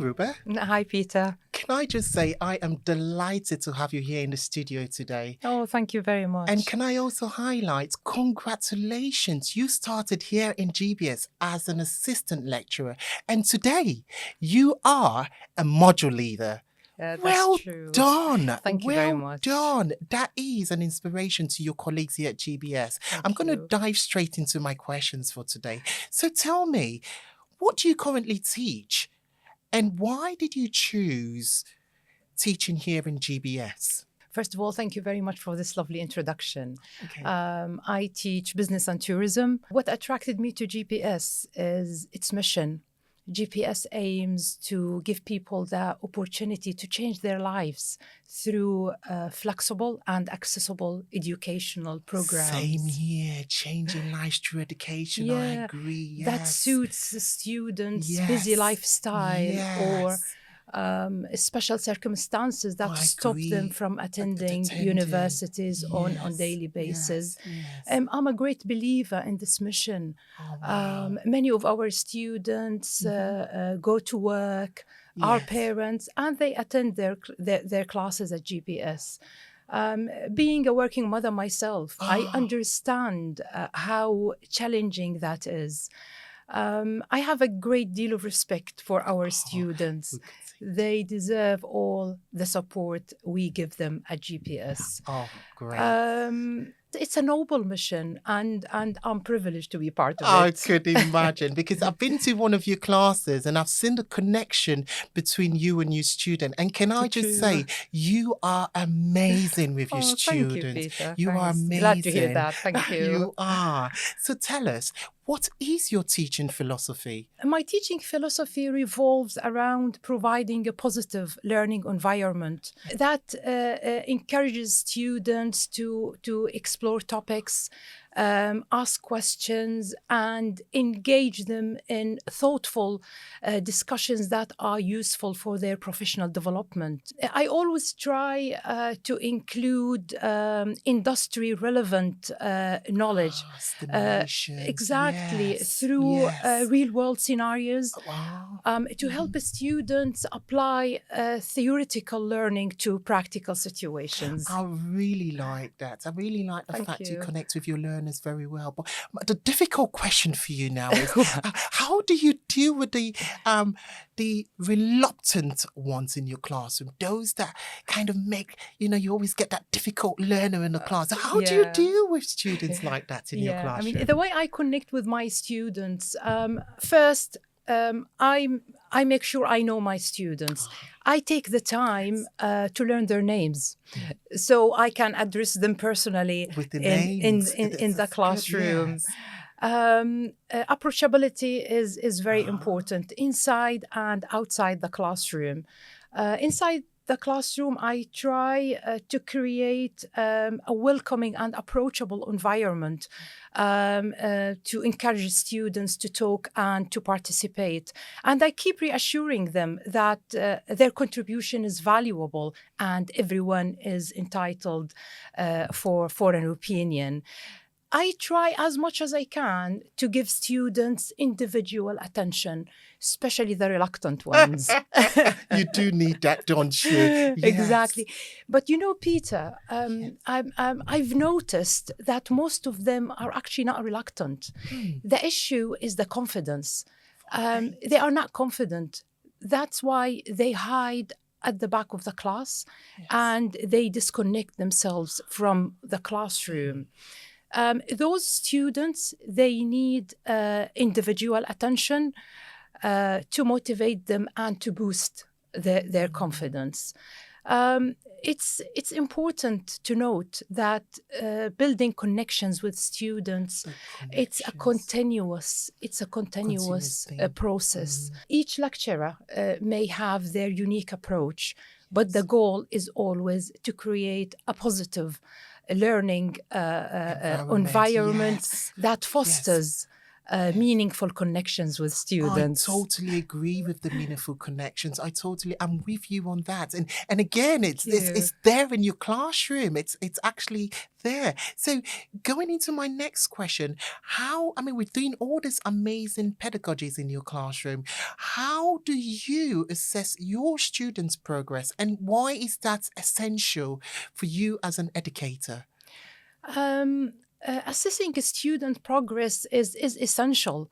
Ruba. Hi, Peter. Can I just say I am delighted to have you here in the studio today. Oh, thank you very much. And can I also highlight, congratulations, you started here in GBS as an assistant lecturer. And today you are a module leader. That's Well true. done. Thank you very much. Well done. That is an inspiration to your colleagues here at GBS. I'm going to dive straight into my questions for today. So tell me, what do you currently teach? And why did you choose teaching here in GBS? First of all, thank you very much for this lovely introduction. Okay. I teach business and tourism. What attracted me to GPS is its mission. GPS aims to give people the opportunity to change their lives through flexible and accessible educational programs. Same here, changing lives through education. I agree. Yes. That suits the students' busy lifestyle or special circumstances that stop them from attending universities on daily basis. I'm a great believer in this mission. Many of our students go to work, our parents, and they attend their classes at GPS. Being a working mother myself, I understand how challenging that is. I have a great deal of respect for our students. They deserve all the support we give them at GPS. Oh, great. It's a noble mission, and I'm privileged to be part of it. I could imagine, because I've been to one of your classes and I've seen the connection between you and your student. And can I just say, you are amazing with your students. Thank you, Peter. You are amazing. Glad to hear that. Thank you. You are. So tell us, what is your teaching philosophy? My teaching philosophy revolves around providing a positive learning environment that encourages students to explore topics, ask questions, and engage them in thoughtful discussions that are useful for their professional development. I always try to include industry-relevant knowledge, through real-world scenarios, to help students apply theoretical learning to practical situations. I really like that. I really like the fact you connect with your learners very well. But the difficult question for you now is, how do you deal with the reluctant ones in your classroom? Those that kind of make, you always get that difficult learner in the class. How do you deal with students like that in your classroom? I mean, the way I connect with my students, first, I make sure I know my students. I take the time to learn their names, so I can address them personally with the in the classroom. Approachability is very important inside and outside the classroom. Inside the classroom, I try to create a welcoming and approachable environment to encourage students to talk and to participate. And I keep reassuring them that their contribution is valuable and everyone is entitled for an opinion. I try as much as I can to give students individual attention, especially the reluctant ones. You do need that, don't you? Yes. Exactly. But Peter, I've noticed that most of them are actually not reluctant. The issue is the confidence. They are not confident. That's why they hide at the back of the class and they disconnect themselves from the classroom. Those students, they need individual attention to motivate them and to boost their confidence. It's important to note that building connections with students, it's a continuous process. Each lecturer may have their unique approach, but the goal is always to create a positive learning environment that fosters meaningful connections with students. I totally agree with the meaningful connections. I'm with you on that. And again, it's there in your classroom. It's actually there. So going into my next question, we're doing all these amazing pedagogies in your classroom. How do you assess your students' progress, and why is that essential for you as an educator? Assessing a student progress is essential.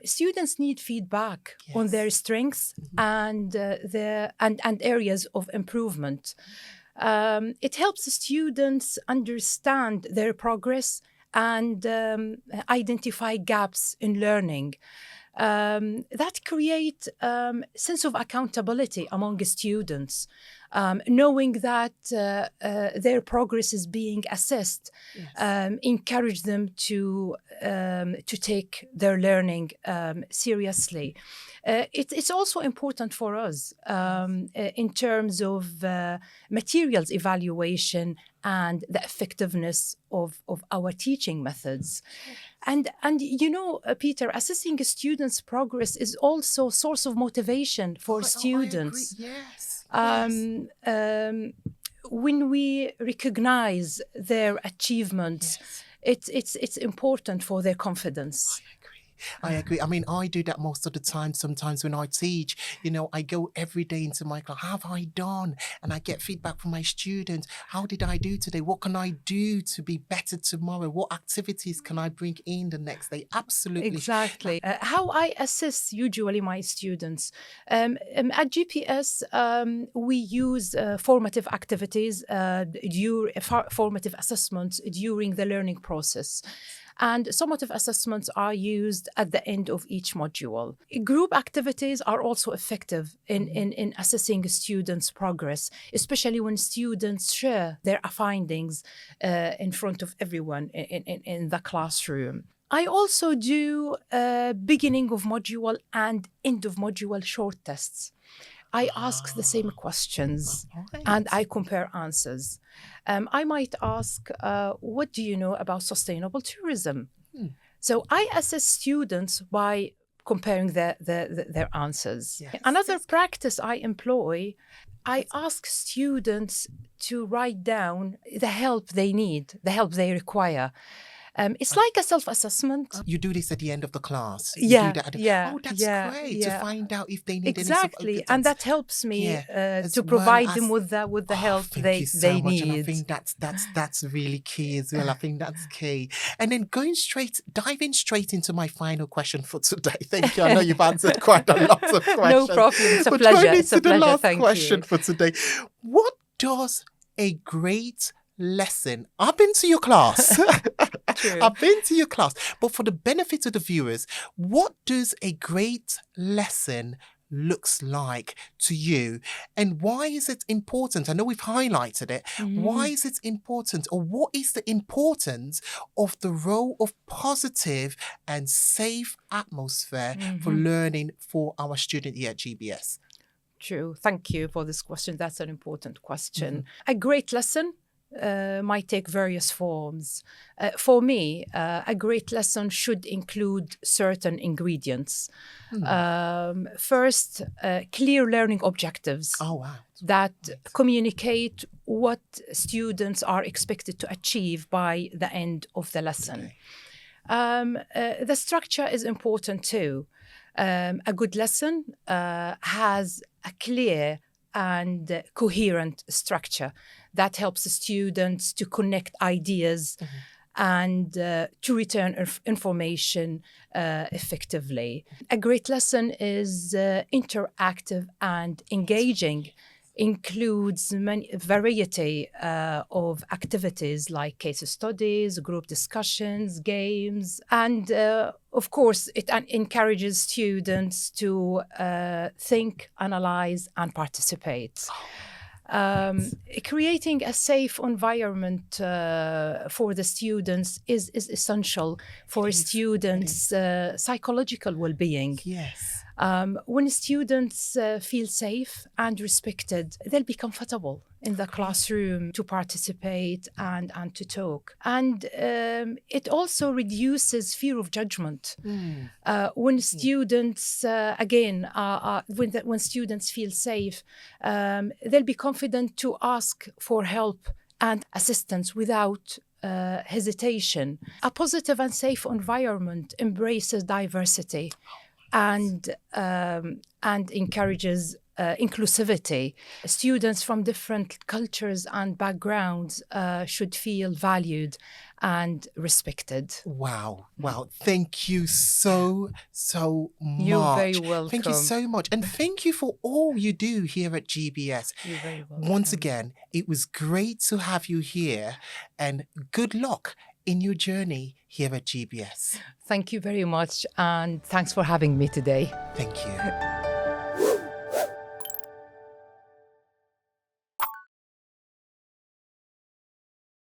Students need feedback on their strengths and areas of improvement. It helps the students understand their progress and identify gaps in learning. That create sense of accountability among students, knowing that their progress is being assessed, encourage them to take their learning seriously. It's also important for us in terms of materials evaluation and the effectiveness of our teaching methods. And Peter, assessing a student's progress is also a source of motivation for students. I agree. Yes. When we recognize their achievements, it's important for their confidence. I agree. I do that most of the time. Sometimes when I teach, I go every day into my class. How have I done? And I get feedback from my students. How did I do today? What can I do to be better tomorrow? What activities can I bring in the next day? Absolutely. Exactly. How I assess usually my students. At GPS, we use formative activities, formative assessments during the learning process. And summative assessments are used at the end of each module. Group activities are also effective in assessing students' progress, especially when students share their findings in front of everyone in the classroom. I also do beginning of module and end of module short tests. I ask the same questions and I compare answers. I might ask, what do you know about sustainable tourism? So I assess students by comparing their answers. Yes. Another practice I employ, I ask students to write down the help they need, the help they require. It's like a self-assessment. You do this at the end of the class. Oh, that's great to find out if they need exactly, any support. and that helps me to provide them with the help they need. And I think that's really key as well. I think that's key. And then diving straight into my final question for today. Thank you. I know you've answered quite a lot of questions. No problem. It's a pleasure. It's a pleasure. Last Thank question you. for today. What does a great lesson? I've been to your class. True. I've been to your class. But for the benefit of the viewers, what does a great lesson looks like to you, and why is it important? I know we've highlighted it. Why is it important, or what is the importance of the role of positive and safe atmosphere for learning for our student here at GBS? True. Thank you for this question. That's an important question. A great lesson might take various forms. For me, a great lesson should include certain ingredients. First, clear learning objectives that communicate what students are expected to achieve by the end of the lesson. The structure is important too. A good lesson has a clear and coherent structure that helps the students to connect ideas and to return information effectively. A great lesson is interactive and engaging, includes many variety of activities like case studies, group discussions, games, and of course, it encourages students to think, analyze, and participate. Creating a safe environment for the students is essential for students' psychological well-being. Yes. When students feel safe and respected, they'll be comfortable in the classroom to participate and to talk. And it also reduces fear of judgment. When students, when students feel safe, they'll be confident to ask for help and assistance without hesitation. A positive and safe environment embraces diversity and encourages inclusivity. Students from different cultures and backgrounds should feel valued and respected. Wow. Thank you so much. You're very welcome. Thank you so much. And thank you for all you do here at GBS. You're very welcome. Once again, it was great to have you here, and good luck in your journey here at GBS. Thank you very much, and thanks for having me today. Thank you.